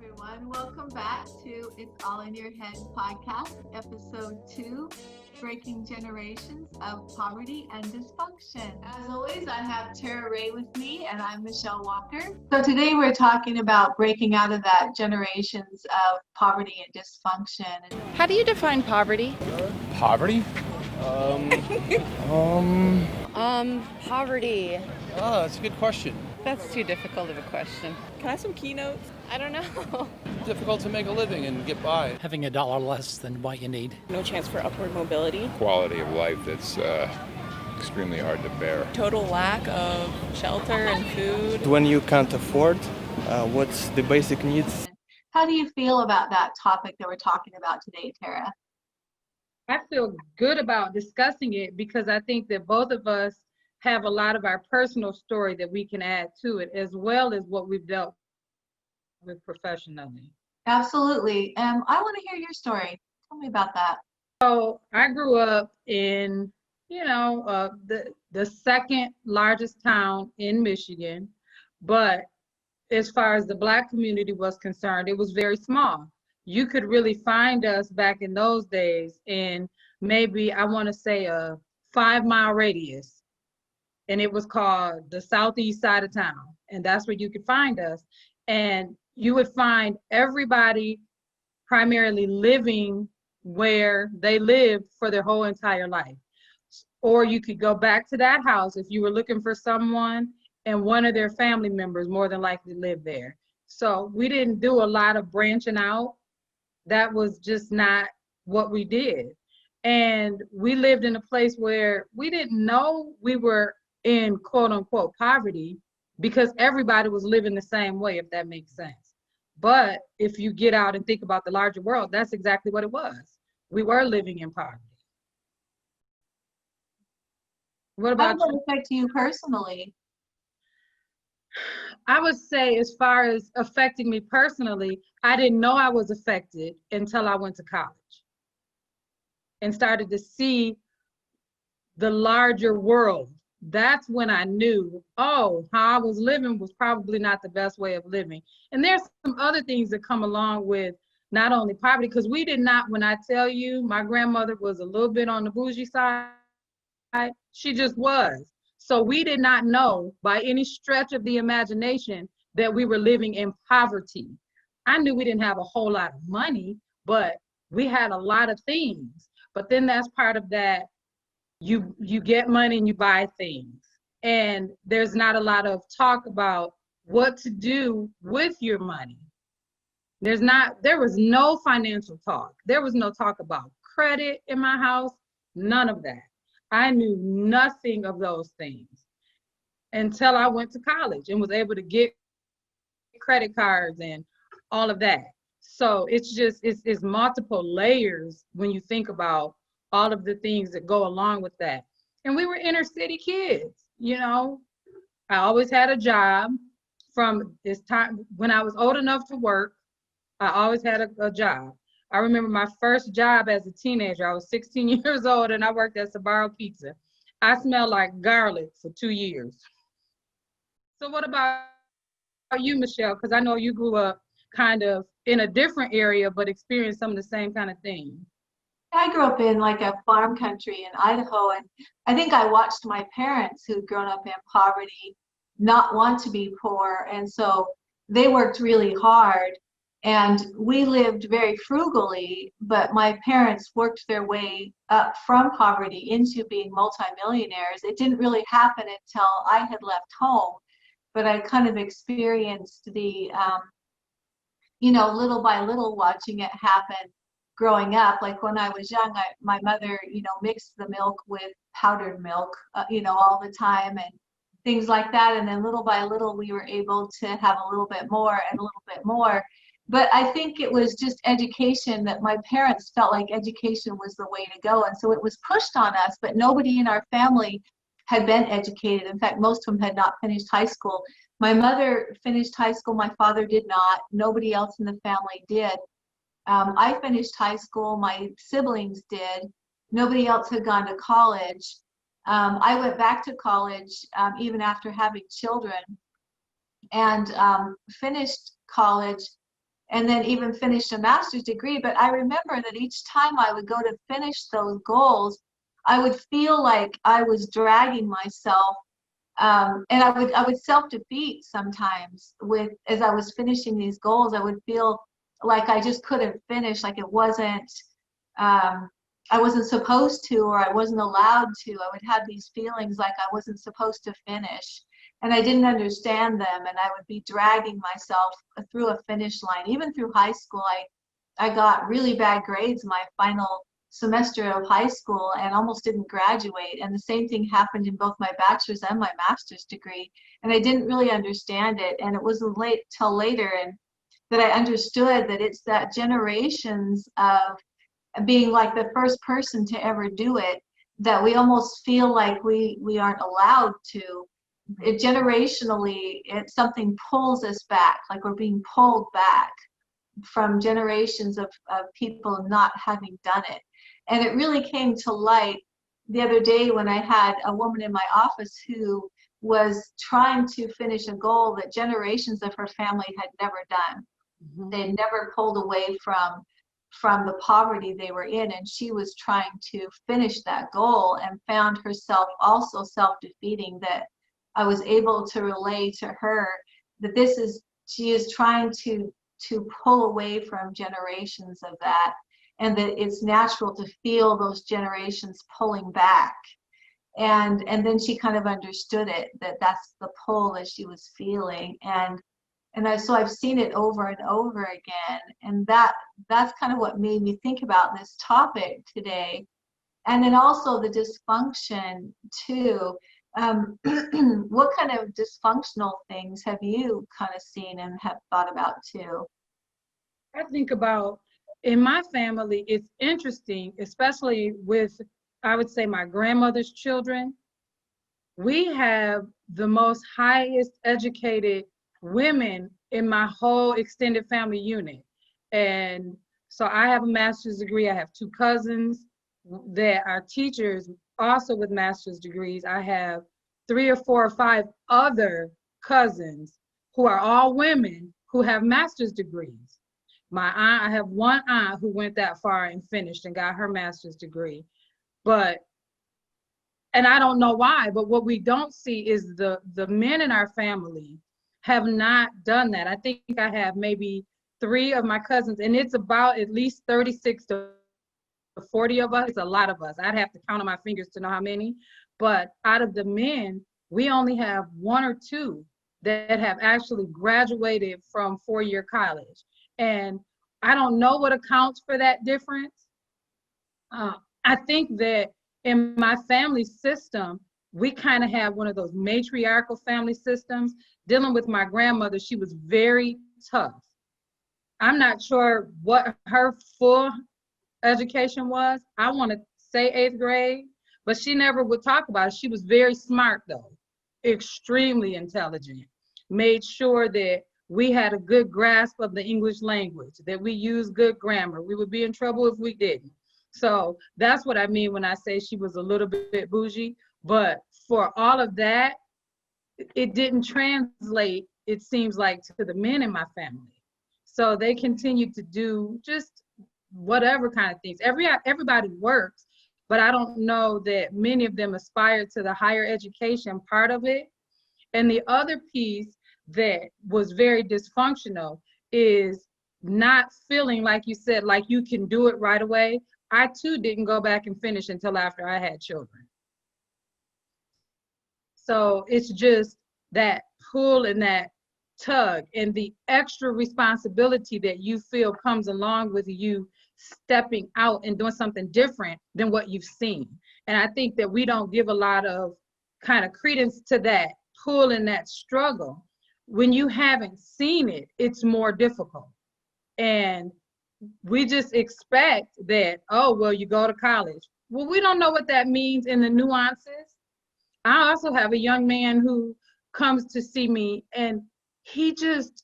everyone. Welcome back to It's All in Your Head podcast, episode 2, Breaking Generations of Poverty and Dysfunction. As always, I have Tarra Ray with me, and I'm Mishele Walker. So today we're talking about breaking out of that generations of poverty and dysfunction. How do you define poverty? Poverty? Poverty. Oh, that's a good question. That's too difficult of a question. Can I have some keynotes? I don't know. Difficult to make a living and get by. Having $1 less than what you need. No chance for upward mobility. Quality of life that's extremely hard to bear. Total lack of shelter and food. When you can't afford, what's the basic needs? How do you feel about that topic that we're talking about today, Tarra? I feel good about discussing it because I think that both of us have a lot of our personal story that we can add to it, as well as what we've dealt with professionally. Absolutely. I want to hear your story. Tell me about that. So I grew up in, the second largest town in Michigan, but as far as the Black community was concerned, it was very small. You could really find us back in those days in maybe, I want to say, a 5-mile radius. And it was called the southeast side of town. And that's where you could find us. And you would find everybody primarily living where they lived for their whole entire life. Or you could go back to that house if you were looking for someone and one of their family members more than likely lived there. So we didn't do a lot of branching out. That was just not what we did. And we lived in a place where we didn't know we were in quote unquote poverty because everybody was living the same way, if that makes sense. But if you get out and think about the larger world, that's exactly what it was. We were living in poverty. What about How did it affect you personally? I would say, as far as affecting me personally, I didn't know I was affected until I went to college and started to see the larger world. That's when I knew, how I was living was probably not the best way of living. And there's some other things that come along with not only poverty, because we did not, when I tell you, my grandmother was a little bit on the bougie side, she just was. So we did not know by any stretch of the imagination that we were living in poverty. I knew we didn't have a whole lot of money, but we had a lot of things. But then that's part of that. You get money and you buy things. And there's not a lot of talk about what to do with your money. There was no financial talk. There was no talk about credit in my house, none of that. I knew nothing of those things until I went to college and was able to get credit cards and all of that. So it's multiple layers when you think about all of the things that go along with that. And we were inner city kids, I always had a job from this time. When I was old enough to work, I always had a job. I remember my first job as a teenager. I was 16 years old and I worked at Sbarro Pizza. I smelled like garlic for 2 years. So what about you, Mishele? Because I know you grew up kind of in a different area, but experienced some of the same kind of things. I grew up in like a farm country in Idaho, and I think I watched my parents who'd grown up in poverty not want to be poor, and so they worked really hard, and we lived very frugally, but my parents worked their way up from poverty into being multimillionaires. It didn't really happen until I had left home, but I kind of experienced the, little by little watching it happen. Growing up, like when I was young, my mother, mixed the milk with powdered milk, all the time and things like that. And then little by little, we were able to have a little bit more and a little bit more. But I think it was just education that my parents felt like education was the way to go. And so it was pushed on us, but nobody in our family had been educated. In fact, most of them had not finished high school. My mother finished high school. My father did not. Nobody else in the family did. I finished high school, my siblings did. Nobody else had gone to college. I went back to college even after having children and finished college and then even finished a master's degree. But I remember that each time I would go to finish those goals, I would feel like I was dragging myself, and I would self-defeat sometimes with as I was finishing these goals. I would feel like I just couldn't finish, like it wasn't I wasn't supposed to, or I wasn't allowed to. I would have these feelings like I wasn't supposed to finish, and I didn't understand them, and I would be dragging myself through a finish line. Even through high school, I got really bad grades my final semester of high school and almost didn't graduate. And the same thing happened in both my bachelor's and my master's degree. And I didn't really understand it. And it wasn't late till later and that I understood that it's that generations of being like the first person to ever do it, that we almost feel like we aren't allowed to. It generationally, something pulls us back, like we're being pulled back from generations of people not having done it. And it really came to light the other day when I had a woman in my office who was trying to finish a goal that generations of her family had never done. Mhm. They never pulled away from the poverty they were in, and she was trying to finish that goal and found herself also self-defeating. That I was able to relay to her that she is trying to pull away from generations of that, and that it's natural to feel those generations pulling back. And then she kind of understood it, that that's the pull that she was feeling. So I've seen it over and over again, and that's kind of what made me think about this topic today. And then also the dysfunction too. What kind of dysfunctional things have you kind of seen and have thought about too? I think about in my family, it's interesting, especially with, I would say, my grandmother's children. We have the most highest educated women in my whole extended family unit. And so I have a master's degree. I have 2 cousins that are teachers also with master's degrees. I have 3 or 4 or 5 other cousins who are all women who have master's degrees. My aunt, I have one aunt who went that far and finished and got her master's degree. And I don't know why, but what we don't see is the men in our family have not done that. I think I have maybe 3 of my cousins, and it's about at least 36 to 40 of us. It's a lot of us. I'd have to count on my fingers to know how many. But out of the men, we only have 1 or 2 that have actually graduated from 4-year college. And I don't know what accounts for that difference. I think that in my family system, we kind of have one of those matriarchal family systems. Dealing with my grandmother, she was very tough. I'm not sure what her full education was. I want to say 8th grade, but she never would talk about it. She was very smart though, extremely intelligent, made sure that we had a good grasp of the English language, that we used good grammar. We would be in trouble if we didn't. So that's what I mean when I say she was a little bit bougie. But for all of that, it didn't translate, it seems like, to the men in my family. So they continued to do just whatever kind of things. Everybody works, but I don't know that many of them aspire to the higher education part of it. And the other piece that was very dysfunctional is not feeling, like you said, like you can do it right away. I too didn't go back and finish until after I had children. So it's just that pull and that tug and the extra responsibility that you feel comes along with you stepping out and doing something different than what you've seen. And I think that we don't give a lot of kind of credence to that pull and that struggle. When you haven't seen it, it's more difficult. And we just expect that, oh, well, you go to college. Well, we don't know what that means in the nuances. I also have a young man who comes to see me, and he just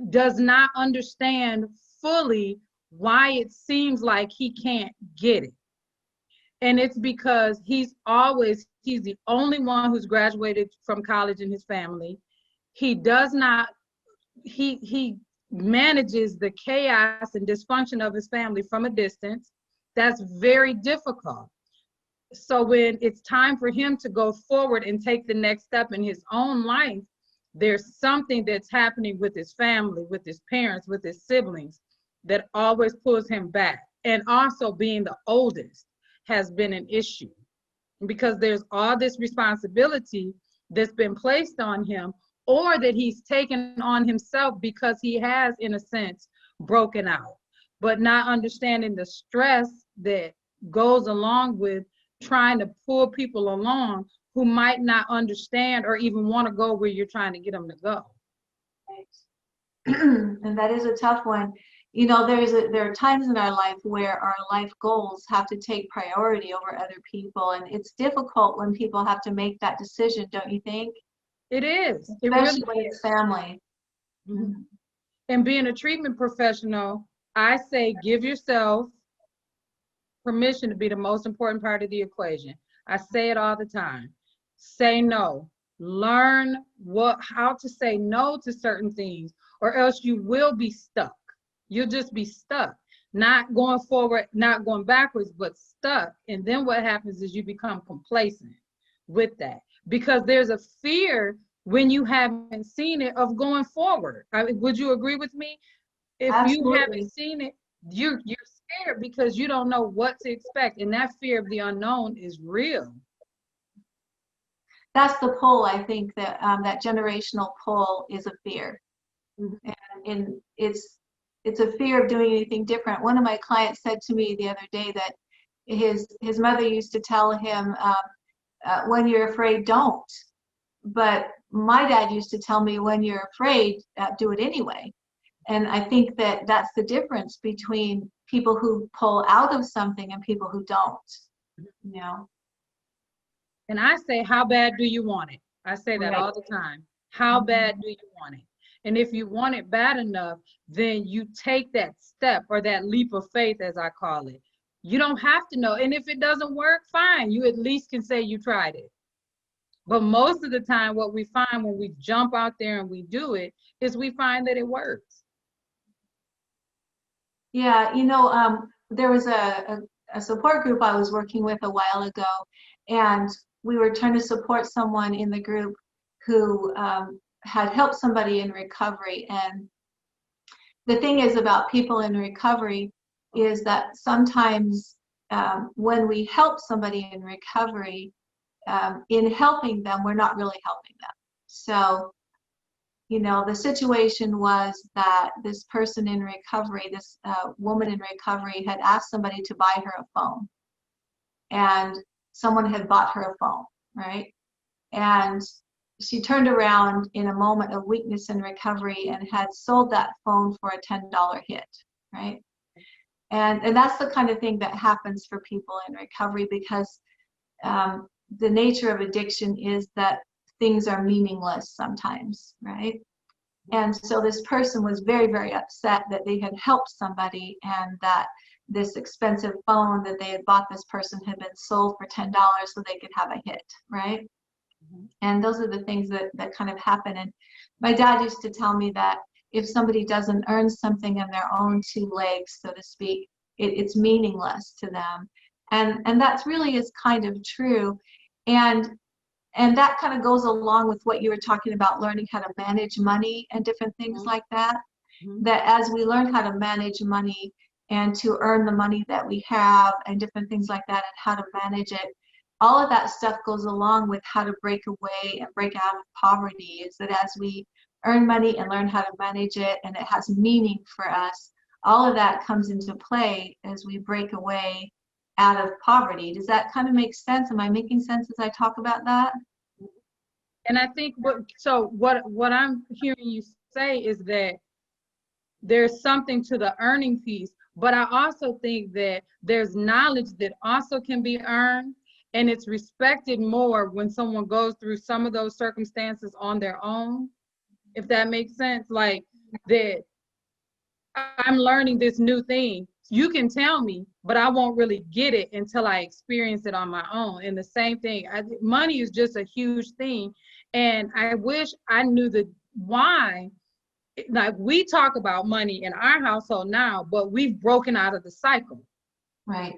does not understand fully why it seems like he can't get it. And it's because he's the only one who's graduated from college in his family. He does not, he manages the chaos and dysfunction of his family from a distance. That's very difficult. So when it's time for him to go forward and take the next step in his own life, there's something that's happening with his family, with his parents, with his siblings that always pulls him back. And also being the oldest has been an issue because there's all this responsibility that's been placed on him, or that he's taken on himself because he has, in a sense, broken out, but not understanding the stress that goes along with trying to pull people along who might not understand or even want to go where you're trying to get them to go. Right. And that is a tough one. You know, there are times in our life where our life goals have to take priority over other people, and it's difficult when people have to make that decision, don't you think? It is. It Especially really when it's family. is. And being a treatment professional, I say give yourself permission to be the most important part of the equation. I say it all the time. Say no. Learn how to say no to certain things, or else you will be stuck. You'll just be stuck, not going forward, not going backwards, but stuck. And then what happens is you become complacent with that, because there's a fear when you haven't seen it of going forward. Would you agree with me? If Absolutely. you haven't seen it, you're scared because you don't know what to expect. And that fear of the unknown is real. That's the pull. I think that that generational pull is a fear. And it's a fear of doing anything different. One of my clients said to me the other day that his mother used to tell him, when you're afraid, don't. But my dad used to tell me, when you're afraid, do it anyway. And I think that that's the difference between people who pull out of something and people who don't, you know. And I say, how bad do you want it? I say that Right. all the time. How bad do you want it? And if you want it bad enough, then you take that step, or that leap of faith, as I call it. You don't have to know. And if it doesn't work, fine. You at least can say you tried it. But most of the time, what we find when we jump out there and we do it is we find that it works. Yeah, you know, there was a support group I was working with a while ago, and we were trying to support someone in the group who had helped somebody in recovery. And the thing is about people in recovery is that sometimes when we help somebody in recovery, in helping them, we're not really helping them. So, you know, the situation was that this person in recovery, this woman in recovery, had asked somebody to buy her a phone. And someone had bought her a phone, right? And she turned around in a moment of weakness in recovery and had sold that phone for a $10 hit, right? And that's the kind of thing that happens for people in recovery, because the nature of addiction is that things are meaningless sometimes, right? And so this person was very, very upset that they had helped somebody, and that this expensive phone that they had bought this person had been sold for $10 so they could have a hit, right? And those are the things that kind of happen. And my dad used to tell me that if somebody doesn't earn something in their own two legs, so to speak, it's meaningless to them. And that really is kind of true. And that kind of goes along with what you were talking about, learning how to manage money and different things like that. That as we learn how to manage money and to earn the money that we have and different things like that, and how to manage it, all of that stuff goes along with how to break away and break out of poverty. Is that as we earn money and learn how to manage it, and it has meaning for us, all of that comes into play as we break away out of poverty. Does that kind of make sense? Am I making sense as I talk about that? And I think what I'm hearing you say is that there's something to the earning piece, but I also think that there's knowledge that also can be earned, and it's respected more when someone goes through some of those circumstances on their own, if that makes sense. Like that I'm learning this new thing. You can tell me, but I won't really get it until I experience it on my own. And the same thing, money is just a huge thing. And I wish I knew the why like we talk about money in our household now, but we've broken out of the cycle. Right.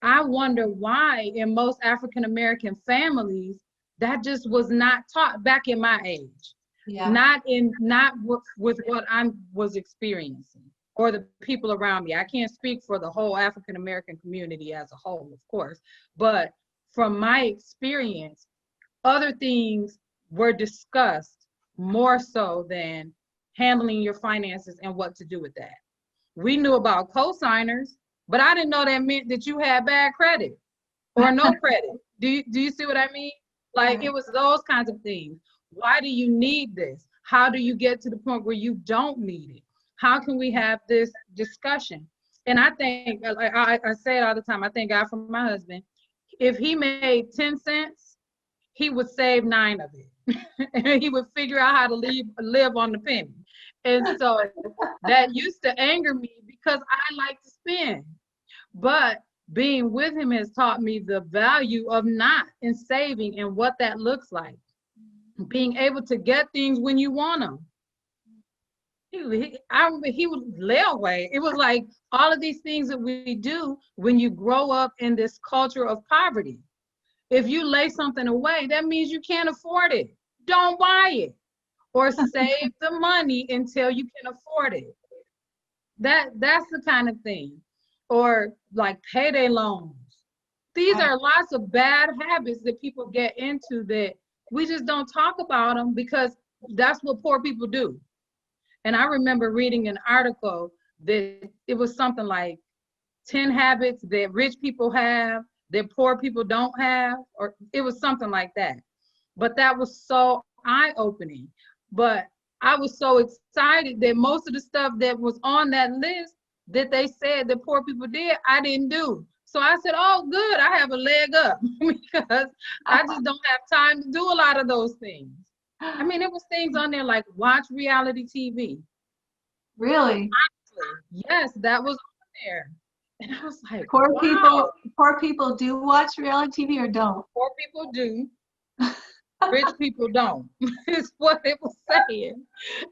I wonder why in most African American families that just was not taught back in my age. Yeah. Not with what I was experiencing or the people around me. I can't speak for the whole African American community as a whole, of course, but from my experience, other things were discussed more so than handling your finances and what to do with that. We knew about cosigners, but I didn't know that meant that you had bad credit or no credit. Do you see what I mean? Like it was those kinds of things. Why do you need this? How do you get to the point where you don't need it? How can we have this discussion? And I think, I say it all the time, I thank God for my husband. If he made 10 cents, he would save 9 of it. And he would figure out how to live on the penny. And so that used to anger me because I like to spend. But being with him has taught me the value of not and saving and what that looks like. Being able to get things when you want them. He would lay away. It was like all of these things that we do when you grow up in this culture of poverty. If you lay something away, that means you can't afford it. Don't buy it. Or save the money until you can afford it. That's the kind of thing. Or like payday loans. These are lots of bad habits that people get into that we just don't talk about them because that's what poor people do. And I remember reading an article that it was something like 10 habits that rich people have that poor people don't have, or it was something like that. But that was so eye-opening. But I was so excited that most of the stuff that was on that list that they said that poor people did, I didn't do. So I said, oh, good, I have a leg up because I just don't have time to do a lot of those things. I mean, there was things on there like watch reality TV. Really? Yes, that was on there. And I was like, Poor wow. people do watch reality TV or don't? Poor people do. Rich people don't. Is what it was saying.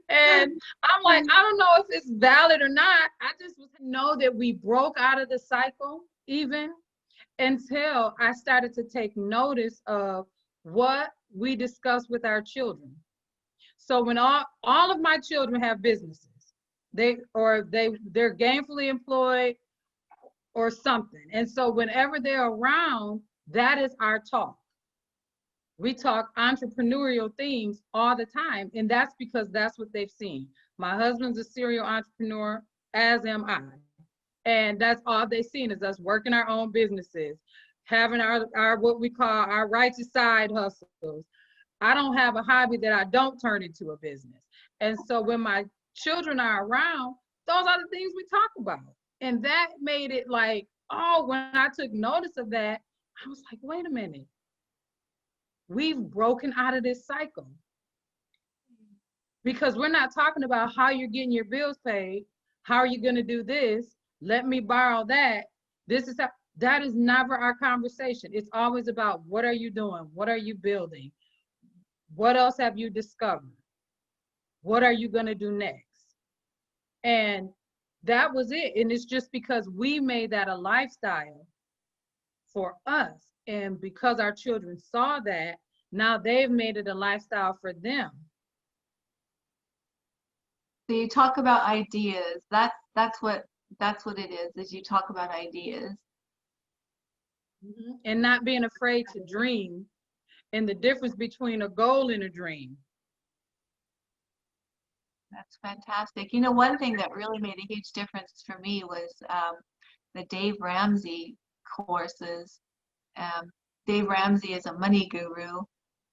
And I'm like, I don't know if it's valid or not. I just know that we broke out of the cycle even until I started to take notice of what we discuss with our children. So when all of my children have businesses, they're gainfully employed or something. And so whenever they're around, that is our talk. We talk entrepreneurial things all the time. And that's because that's what they've seen. My husband's a serial entrepreneur, as am I. And that's all they've seen is us working our own businesses, having our what we call our righteous side hustles. I don't have a hobby that I don't turn into a business. And so when my children are around, those are the things we talk about. And that made it like, oh, when I took notice of that, I was like, wait a minute. We've broken out of this cycle. Because we're not talking about how you're getting your bills paid. How are you going to do this? Let me borrow that. This is how, that is never our conversation. It's always about what are you doing? What are you building? What else have you discovered? What are you going to do next? And that was it. And it's just because we made that a lifestyle for us. And because our children saw that, now they've made it a lifestyle for them. So you talk about ideas. That's what it is you talk about ideas. Mm-hmm. And not being afraid to dream, and the difference between a goal and a dream. That's fantastic. You know, one thing that really made a huge difference for me was the Dave Ramsey courses. Dave Ramsey is a money guru,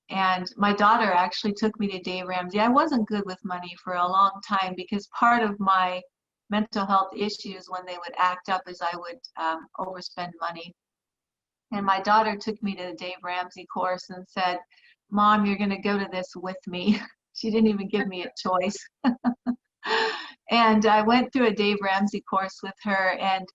and my daughter actually took me to Dave Ramsey. I wasn't good with money for a long time because part of my mental health issues when they would act up is I would overspend money. And my daughter took me to the Dave Ramsey course and said, Mom, you're going to go to this with me. She didn't even give me a choice. And I went through a Dave Ramsey course with her, and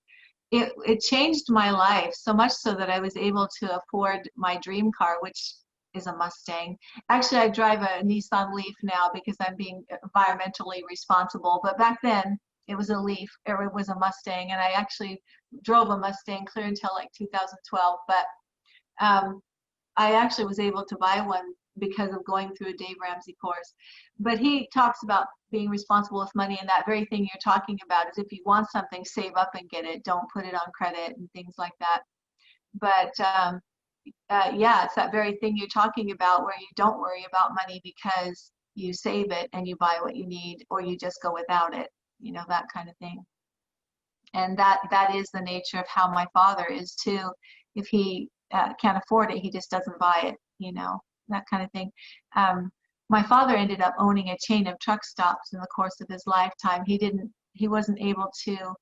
it changed my life so much so that I was able to afford my dream car, which is a Mustang. Actually, I drive a Nissan Leaf now because I'm being environmentally responsible. But back then, it was a Leaf, or it was a Mustang, and I actually drove a Mustang clear until like 2012. But I actually was able to buy one because of going through a Dave Ramsey course. But he talks about being responsible with money, and that very thing you're talking about is if you want something, save up and get it. Don't put it on credit and things like that. But yeah, it's that very thing you're talking about where you don't worry about money because you save it and you buy what you need, or you just go without it, you know, that kind of thing. And that is the nature of how my father is too. If he can't afford it, he just doesn't buy it, you know, that kind of thing. My father ended up owning a chain of truck stops in the course of his lifetime. He wasn't able to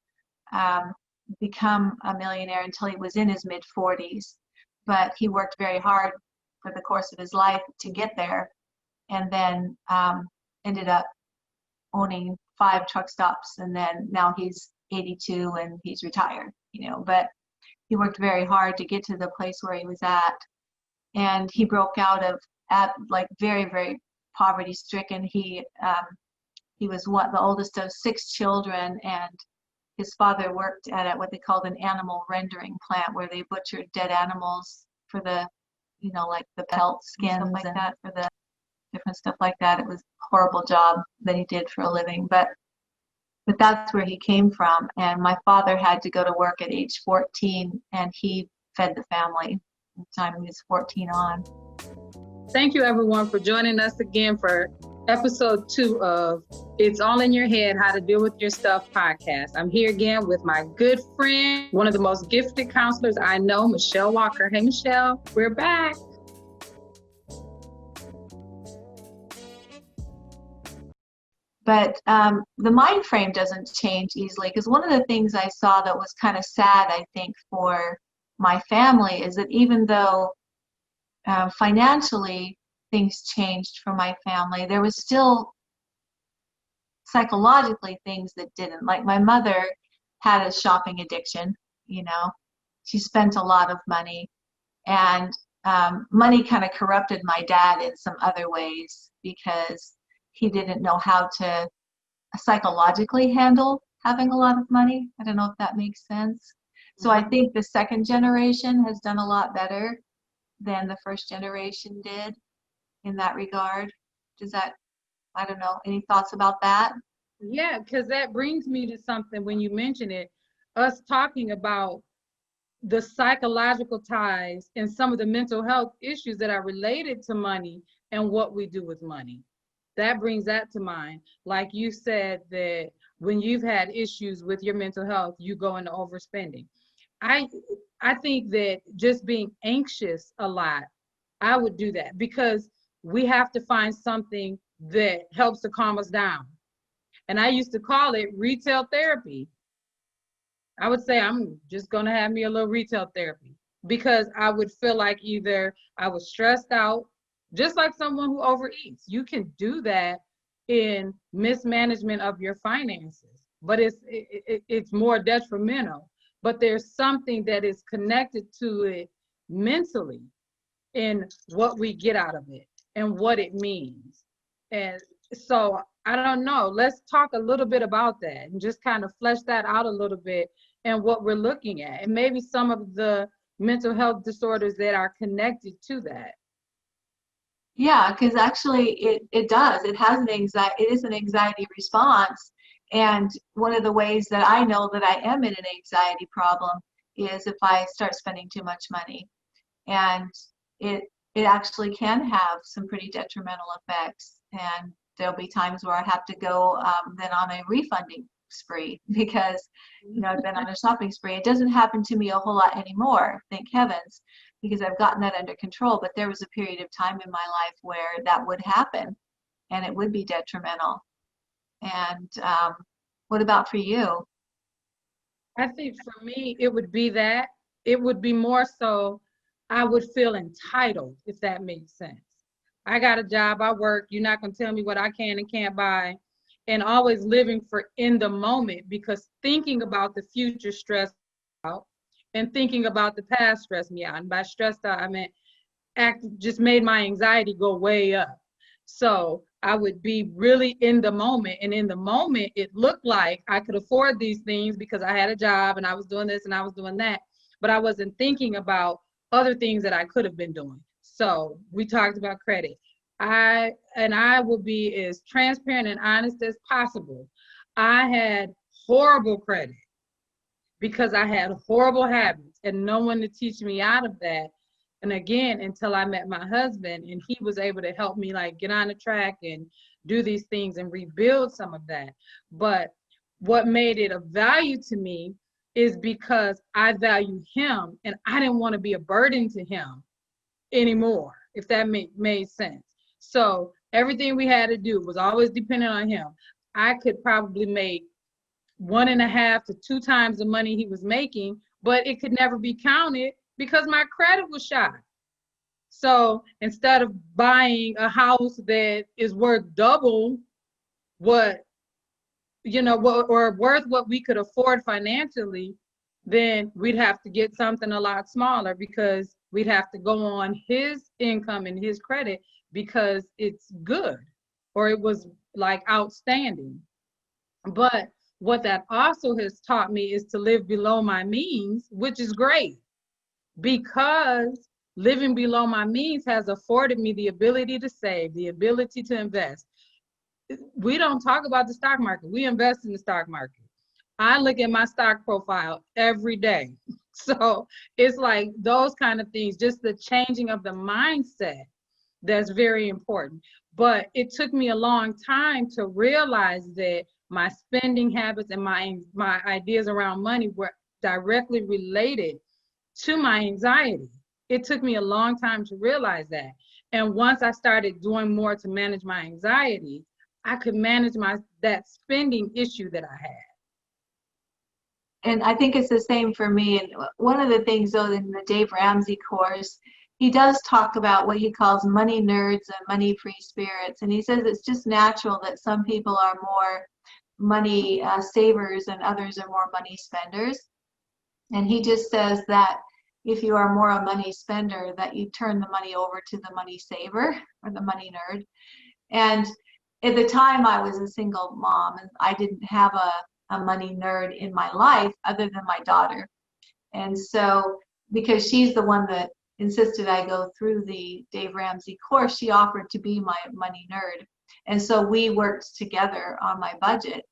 become a millionaire until he was in his mid 40s, but he worked very hard for the course of his life to get there, and then ended up owning 5 truck stops, and then now he's 82 and he's retired, you know, but he worked very hard to get to the place where he was at. And he broke out of like very, very poverty stricken. He was the oldest of 6 children, and his father worked at what they called an animal rendering plant, where they butchered dead animals for the, you know, like the pelt skins and stuff like that, for the different stuff like that. It was a horrible job that he did for a living, but that's where he came from. And my father had to go to work at age 14, and he fed the family from the time he was 14 on. Thank you, everyone, for joining us again for episode 2 of It's All in Your Head, How to Deal with Your Stuff podcast. I'm here again with my good friend, one of the most gifted counselors I know, Mishele Walker. Hey, Mishele, we're back. But the mind frame doesn't change easily, because one of the things I saw that was kind of sad, I think, for my family is that even though financially things changed for my family, there was still psychologically things that didn't. Like my mother had a shopping addiction, you know, she spent a lot of money, and money kind of corrupted my dad in some other ways because he didn't know how to psychologically handle having a lot of money. I don't know if that makes sense. So I think the second generation has done a lot better than the first generation did in that regard. Does that, I don't know, any thoughts about that? Yeah, because that brings me to something when you mention it, us talking about the psychological ties and some of the mental health issues that are related to money and what we do with money. That brings that to mind. Like you said, that when you've had issues with your mental health, you go into overspending. I think that just being anxious a lot, I would do that, because we have to find something that helps to calm us down. And I used to call it retail therapy. I would say, I'm just going to have me a little retail therapy, because I would feel like either I was stressed out, just like someone who overeats. You can do that in mismanagement of your finances, but it's more detrimental. But there's something that is connected to it mentally in what we get out of it and what it means. And so I don't know, let's talk a little bit about that and just kind of flesh that out a little bit and what we're looking at, and maybe some of the mental health disorders that are connected to that. Yeah, because actually it does. It has an anxiety. It is an anxiety response. And one of the ways that I know that I am in an anxiety problem is if I start spending too much money. And it actually can have some pretty detrimental effects. And there'll be times where I have to go then on a refunding spree because, you know, I've been on a shopping spree. It doesn't happen to me a whole lot anymore, thank heavens, because I've gotten that under control. But there was a period of time in my life where that would happen and it would be detrimental. And what about for you? I think for me, it would be that. It would be more so I would feel entitled, if that makes sense. I got a job, I work, you're not going to tell me what I can and can't buy. And always living for in the moment, because thinking about the future stress out and thinking about the past stress me out. And by stressed out, I meant just made my anxiety go way up. So I would be really in the moment. And in the moment, it looked like I could afford these things because I had a job and I was doing this and I was doing that. But I wasn't thinking about other things that I could have been doing. So we talked about credit. I will be as transparent and honest as possible. I had horrible credit because I had horrible habits and no one to teach me out of that. And again, until I met my husband and he was able to help me like get on the track and do these things and rebuild some of that. But what made it of value to me is because I value him and I didn't want to be a burden to him anymore, if that made sense. So everything we had to do was always dependent on him. I could probably make 1.5 to 2 times the money he was making, but it could never be counted because my credit was shot. So instead of buying a house that is worth double what, or worth what we could afford financially, then we'd have to get something a lot smaller because we'd have to go on his income and his credit because it's good or it was like outstanding. But what that also has taught me is to live below my means, which is great because living below my means has afforded me the ability to save, the ability to invest. We don't talk about the stock market. We invest in the stock market. I look at my stock profile every day. So it's like those kind of things, just the changing of the mindset that's very important. But it took me a long time to realize that my spending habits and my ideas around money were directly related to my anxiety. It took me a long time to realize that. And once I started doing more to manage my anxiety, I could manage that spending issue that I had. And I think it's the same for me. And one of the things, though, in the Dave Ramsey course, he does talk about what he calls money nerds and money free spirits. And he says it's just natural that some people are more money savers and others are more money spenders. And he just says that if you are more a money spender, that you turn the money over to the money saver or the money nerd. And at the time I was a single mom and I didn't have a money nerd in my life other than my daughter. And so because she's the one that insisted I go through the Dave Ramsey course, she offered to be my money nerd. And so we worked together on my budget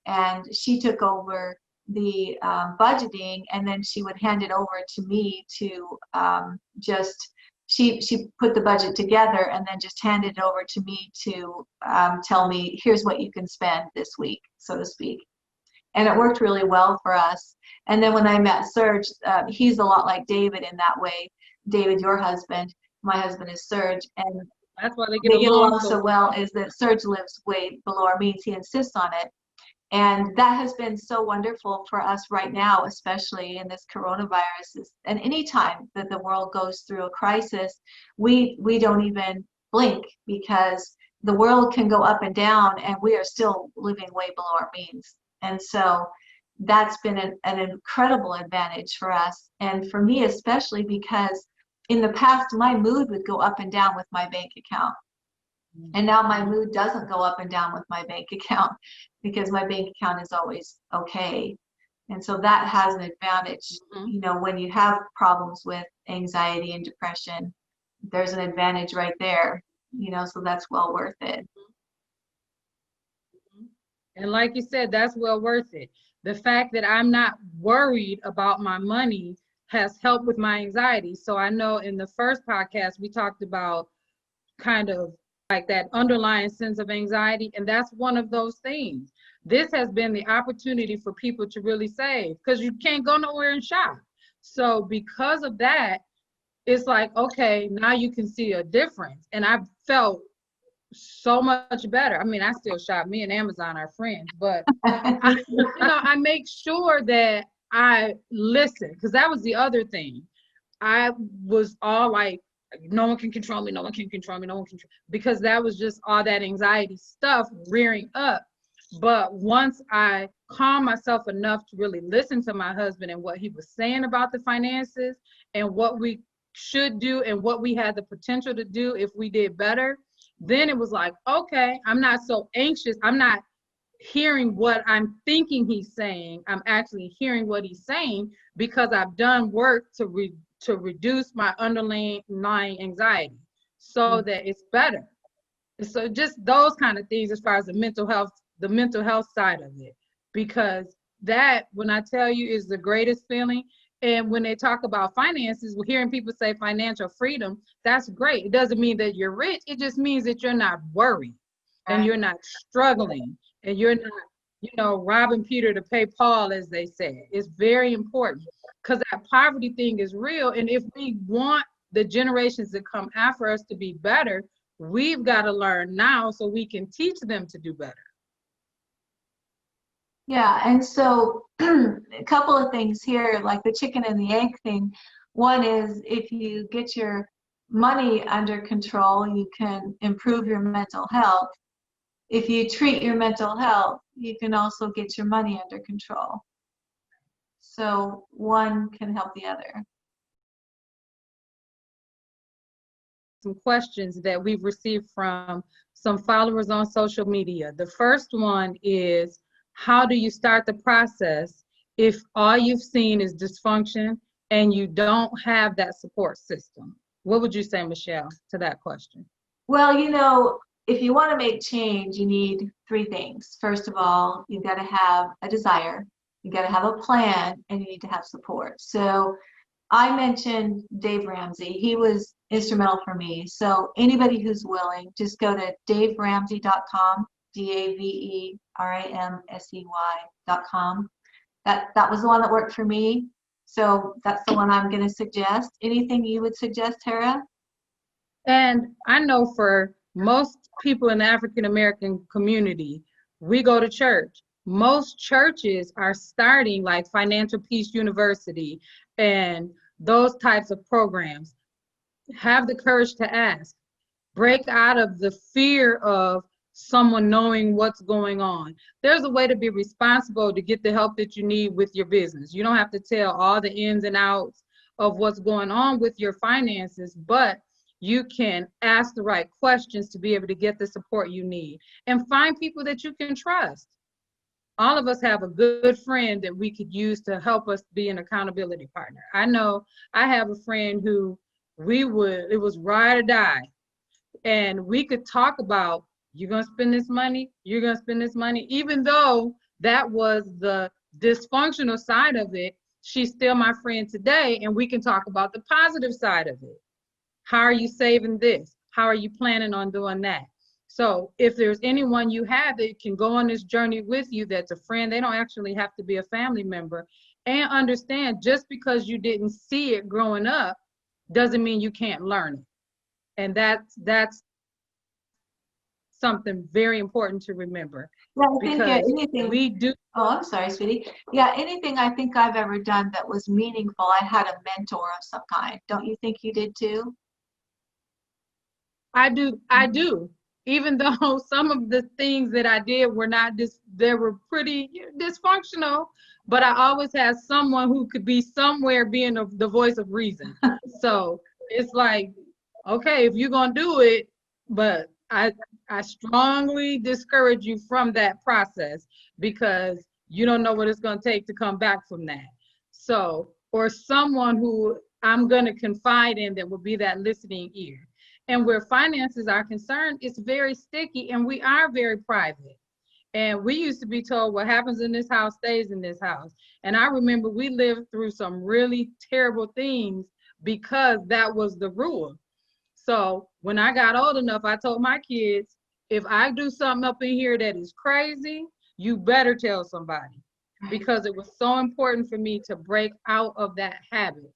and she took over the budgeting and then she would hand it over to me to she put the budget together and then just handed it over to me to tell me, here's what you can spend this week, so to speak. And it worked really well for us. And then when I met Serge, he's a lot like David in that way. David, your husband, my husband is Serge. And that's why they get along so well is that Serge lives way below our means. He insists on it. And that has been so wonderful for us right now, especially in this coronavirus. And any time that the world goes through a crisis, we don't even blink because the world can go up and down and we are still living way below our means. And so that's been an incredible advantage for us. And for me, especially because in the past, my mood would go up and down with my bank account. And now my mood doesn't go up and down with my bank account because my bank account is always okay. And so that has an advantage. You know, when you have problems with anxiety and depression, there's an advantage right there, you know, so that's well worth it. And like you said, that's well worth it. The fact that I'm not worried about my money has helped with my anxiety. So I know in the first podcast, we talked about kind of like that underlying sense of anxiety. And that's one of those things. This has been the opportunity for people to really save because you can't go nowhere and shop. So because of that, it's like, okay, now you can see a difference. And I've felt so much better. I mean, I still shop. Me and Amazon are friends, but I make sure that I listen because that was the other thing. I was all like, no one can control me, no one can control me, no one can control me, because that was just all that anxiety stuff rearing up. But once I calmed myself enough to really listen to my husband and what he was saying about the finances and what we should do and what we had the potential to do if we did better, then it was like, okay, I'm not so anxious. I'm not hearing what I'm thinking he's saying. I'm actually hearing what he's saying because I've done work to reduce my underlying anxiety so that it's better. So just those kind of things as far as the mental health side of it, because that, when I tell you, is the greatest feeling. And when they talk about finances, we're hearing people say financial freedom. That's great. It doesn't mean that you're rich. It just means that you're not worried and you're not struggling and you're not, robbing Peter to pay Paul, as they say. It's very important because that poverty thing is real. And if we want the generations that come after us to be better, we've got to learn now so we can teach them to do better. Yeah, and so a couple of things here, like the chicken and the egg thing. One is if you get your money under control, you can improve your mental health. If you treat your mental health, you can also get your money under control. So one can help the other. Some questions that we've received from some followers on social media. The first one is, how do you start the process if all you've seen is dysfunction and you don't have that support system? What would you say, Mishele, to that question? Well, if you want to make change, you need three things. First of all, you've got to have a desire, you got to have a plan, and you need to have support. So I mentioned Dave Ramsey. He was instrumental for me. So anybody who's willing, just go to daveramsey.com, DAVERAMSEY.com. That was the one that worked for me. So that's the one I'm going to suggest. Anything you would suggest, Tarra? And I know for most people in the African American community, we go to church. Most churches are starting like Financial Peace University and those types of programs. Have the courage to ask. Break out of the fear of someone knowing what's going on. There's a way to be responsible to get the help that you need with your business. You don't have to tell all the ins and outs of what's going on with your finances, but you can ask the right questions to be able to get the support you need and find people that you can trust. All of us have a good friend that we could use to help us be an accountability partner. I know I have a friend who it was ride or die. And we could talk about, you're going to spend this money, you're going to spend this money. Even though that was the dysfunctional side of it, she's still my friend today, and we can talk about the positive side of it. How are you saving this? How are you planning on doing that? So if there's anyone you have that can go on this journey with you that's a friend, they don't actually have to be a family member, and understand just because you didn't see it growing up doesn't mean you can't learn it. And that's something very important to remember. Yeah, I think anything. We do. Oh, I'm sorry, sweetie. Yeah, anything I think I've ever done that was meaningful, I had a mentor of some kind. Don't you think you did too? I do. Even though some of the things that I did were they were pretty dysfunctional, but I always had someone who could be somewhere being the voice of reason. So it's like, okay, if you're gonna do it, but I strongly discourage you from that process because you don't know what it's gonna take to come back from that. So, or someone who I'm gonna confide in that will be that listening ear. And where finances are concerned, it's very sticky and we are very private. And we used to be told what happens in this house stays in this house. And I remember we lived through some really terrible things because that was the rule. So when I got old enough, I told my kids, if I do something up in here that is crazy, you better tell somebody, because it was so important for me to break out of that habit.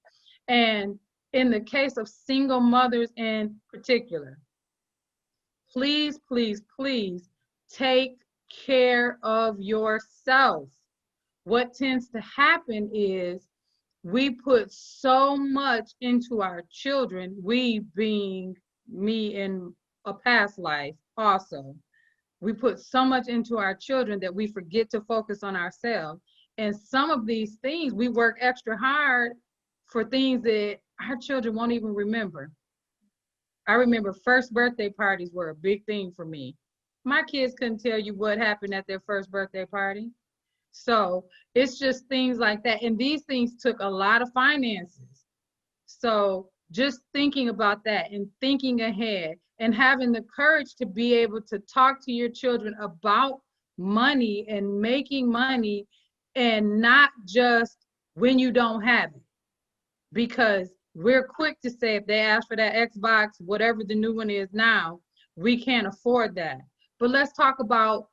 And in the case of single mothers in particular, please, please, please take care of yourself. What tends to happen is we put so much into our children, we being me in a past life also. We put so much into our children that we forget to focus on ourselves. And some of these things, we work extra hard for things that our children won't even remember. I remember first birthday parties were a big thing for me. My kids couldn't tell you what happened at their first birthday party. So it's just things like that. And these things took a lot of finances. So just thinking about that and thinking ahead and having the courage to be able to talk to your children about money and making money, and not just when you don't have it. Because we're quick to say if they ask for that Xbox, whatever the new one is now, we can't afford that. But let's talk about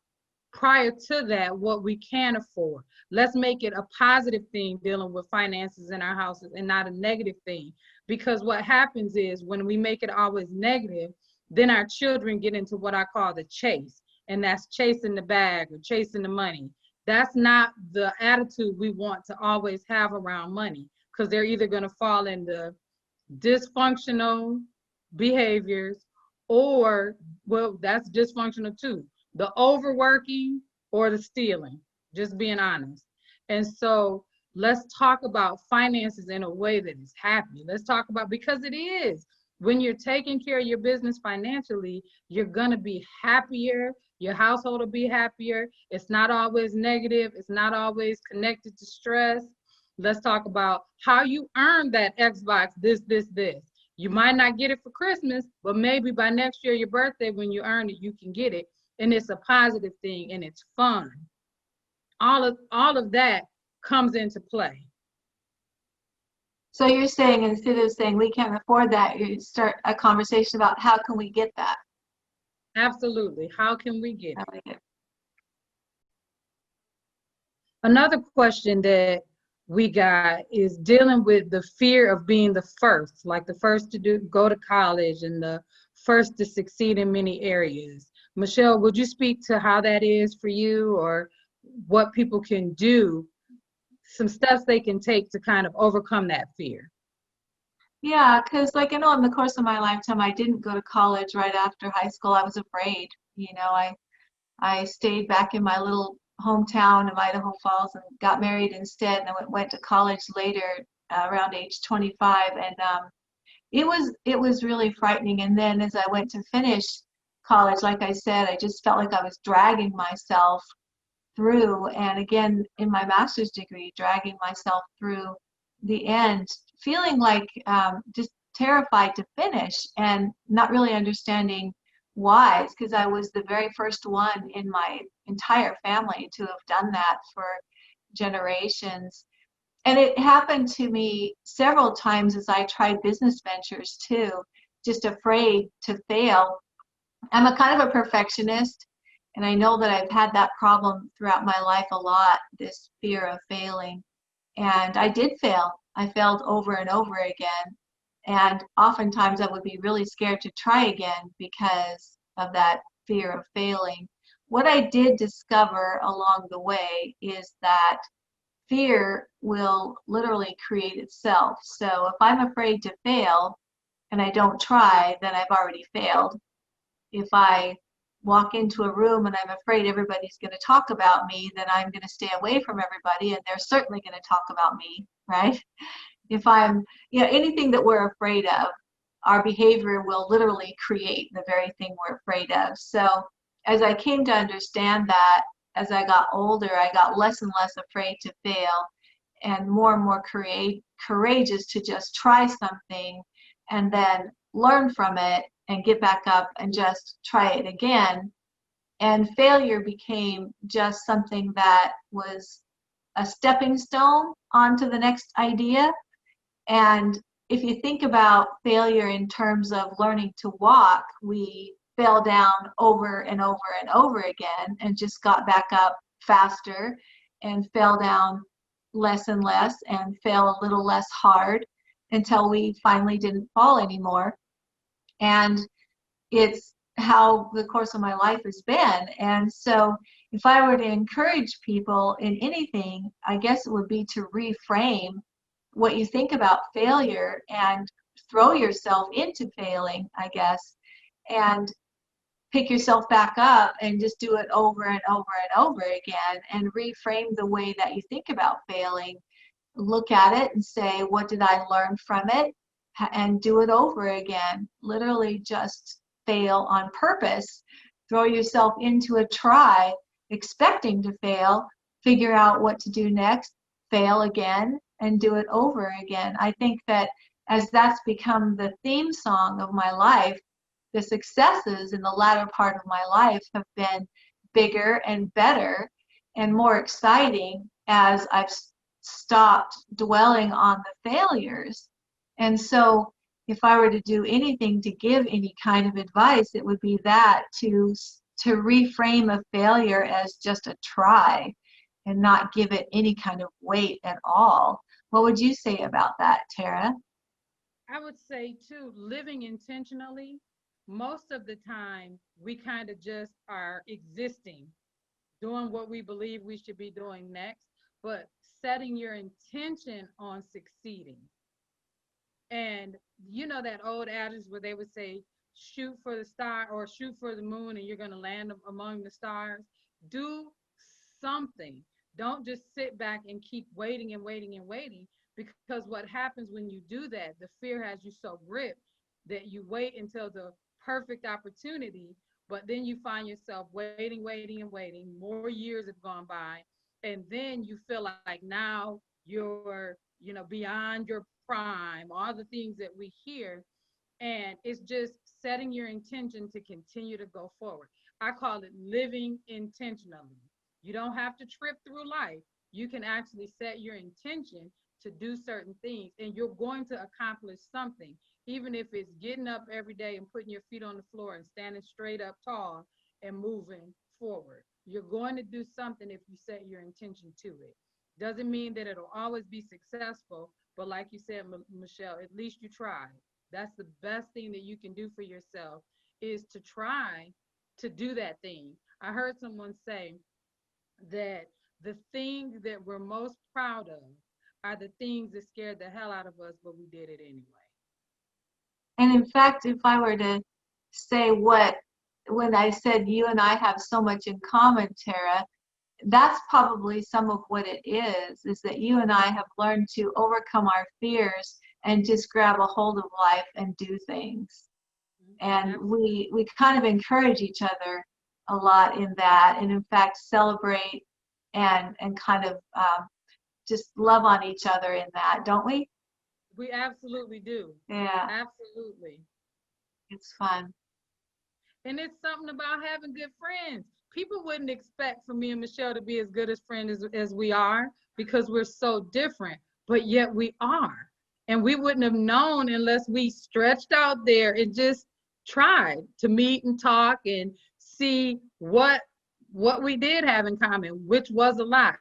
prior to that, what we can afford. Let's make it a positive thing dealing with finances in our houses and not a negative thing. Because what happens is when we make it always negative, then our children get into what I call the chase. And that's chasing the bag or chasing the money. That's not the attitude we want to always have around money, because they're either going to fall into dysfunctional behaviors, or, well, that's dysfunctional too, the overworking or the stealing, just being honest. And so let's talk about finances in a way that is happy. Let's talk about, because it is, when you're taking care of your business financially, you're going to be happier. Your household will be happier. It's not always negative. It's not always connected to stress. Let's talk about how you earn that Xbox, this. You might not get it for Christmas, but maybe by next year, your birthday, when you earn it, you can get it. And it's a positive thing and it's fun. All of that comes into play. So you're saying instead of saying we can't afford that, you start a conversation about how can we get that? Absolutely. How can we get it? It? Another question that we got is dealing with the fear of being the first, like the first to go to college and the first to succeed in many areas. Mishele, would you speak to how that is for you, or what people can do, some steps they can take to kind of overcome that fear? Yeah, because like I know in the course of my lifetime, I didn't go to college right after high school. I was afraid. You know, I stayed back in my little hometown of Idaho Falls and got married instead, and I went to college later, around age 25, and it was really frightening. And then as I went to finish college, like I said, I just felt like I was dragging myself through, and again in my master's degree, dragging myself through the end, feeling like just terrified to finish and not really understanding why. It's because I was the very first one in my entire family to have done that for generations. And it happened to me several times as I tried business ventures too, just afraid to fail. I'm a kind of a perfectionist, and I know that I've had that problem throughout my life a lot, this fear of failing. And I did fail. I failed over and over again. And oftentimes I would be really scared to try again because of that fear of failing. What I did discover along the way is that fear will literally create itself. So if I'm afraid to fail and I don't try, then I've already failed. If I walk into a room and I'm afraid everybody's going to talk about me, then I'm going to stay away from everybody, and they're certainly going to talk about me, right? If I'm, anything that we're afraid of, our behavior will literally create the very thing we're afraid of. So as I came to understand that, as I got older, I got less and less afraid to fail and more courageous to just try something and then learn from it and get back up and just try it again. And failure became just something that was a stepping stone onto the next idea. And if you think about failure in terms of learning to walk, we fell down over and over and over again and just got back up faster and fell down less and less and fell a little less hard until we finally didn't fall anymore. And it's how the course of my life has been. And so if I were to encourage people in anything, I guess it would be to reframe what you think about failure and throw yourself into failing, I guess, and pick yourself back up and just do it over and over and over again and reframe the way that you think about failing. Look at it and say, what did I learn from it? and do it over again. Literally just fail on purpose. Throw yourself into a try, expecting to fail, figure out what to do next, fail again, and do it over again. I think that as that's become the theme song of my life, the successes in the latter part of my life have been bigger and better and more exciting as I've stopped dwelling on the failures. And so if I were to do anything to give any kind of advice, it would be that to reframe a failure as just a try and not give it any kind of weight at all. What would you say about that, Tarra? I would say too, living intentionally, most of the time we kind of just are existing, doing what we believe we should be doing next, but setting your intention on succeeding. And you know that old adage where they would say, shoot for the star or shoot for the moon and you're going to land among the stars. Do something. Don't just sit back and keep waiting and waiting and waiting, because what happens when you do that, the fear has you so gripped that you wait until the perfect opportunity, but then you find yourself waiting, waiting, and waiting. More years have gone by, and then you feel like now you're, beyond your prime, all the things that we hear, and it's just setting your intention to continue to go forward. I call it living intentionally. You don't have to trip through life. You can actually set your intention to do certain things, and you're going to accomplish something, even if it's getting up every day and putting your feet on the floor and standing straight up tall and moving forward. You're going to do something if you set your intention to it. Doesn't mean that it'll always be successful, but like you said, Mishele, at least you tried. That's the best thing that you can do for yourself, is to try to do that thing. I heard someone say that the things that we're most proud of are the things that scared the hell out of us, but we did it anyway. And in fact, if I were to say when I said you and I have so much in common, Tarra, that's probably some of what it is that you and I have learned to overcome our fears and just grab a hold of life and do things. And we kind of encourage each other a lot in that, and in fact celebrate and kind of just love on each other in that, don't we? We absolutely do. Yeah, Absolutely. it's fun. And it's something about having good friends. People wouldn't expect for me and Mishele to be as good as friends as we are, because we're so different, but yet we are. And we wouldn't have known unless we stretched out there and just tried to meet and talk and see what we did have in common, which was a lot.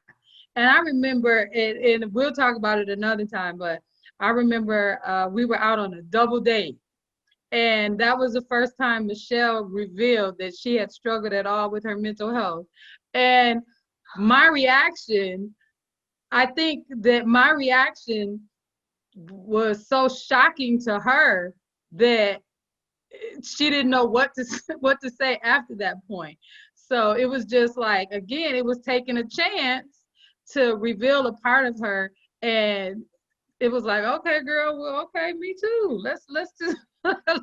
And I remember, and we'll talk about it another time, but I remember we were out on a double date. And that was the first time Mishele revealed that she had struggled at all with her mental health. And my reaction, I think that my reaction was so shocking to her that she didn't know what to say after that point. So it was just like, again, it was taking a chance to reveal a part of her, and it was like, okay, girl, well, okay, me too. Let's just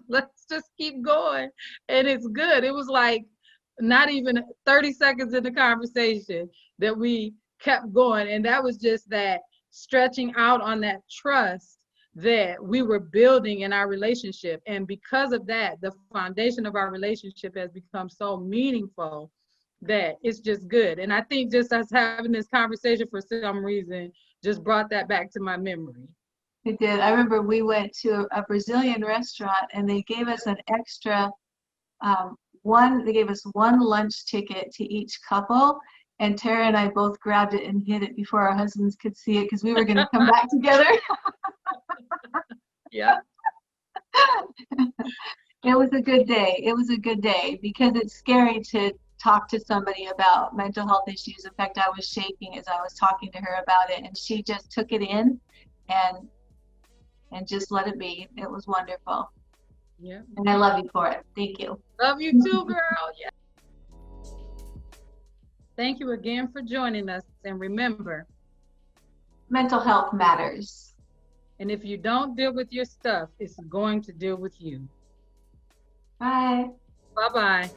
let's just keep going, and it's good. It was like not even 30 seconds in the conversation that we kept going, and that was just that stretching out on that trust that we were building in our relationship. And because of that, the foundation of our relationship has become so meaningful that it's just good. And I think just us having this conversation for some reason just brought that back to my memory. It did. I remember we went to a Brazilian restaurant and they gave us an extra they gave us one lunch ticket to each couple, and Tarra and I both grabbed it and hid it before our husbands could see it, because we were going to come back together. Yeah. It was a good day. It was a good day, because it's scary to talk to somebody about mental health issues. In fact, I was shaking as I was talking to her about it, and she just took it in and just let it be. It was wonderful. Yeah. And I love you for it. Thank you. Love you too, girl. Yeah. Thank you again for joining us. And remember, Mental health matters. And if you don't deal with your stuff, it's going to deal with you. Bye. Bye-bye.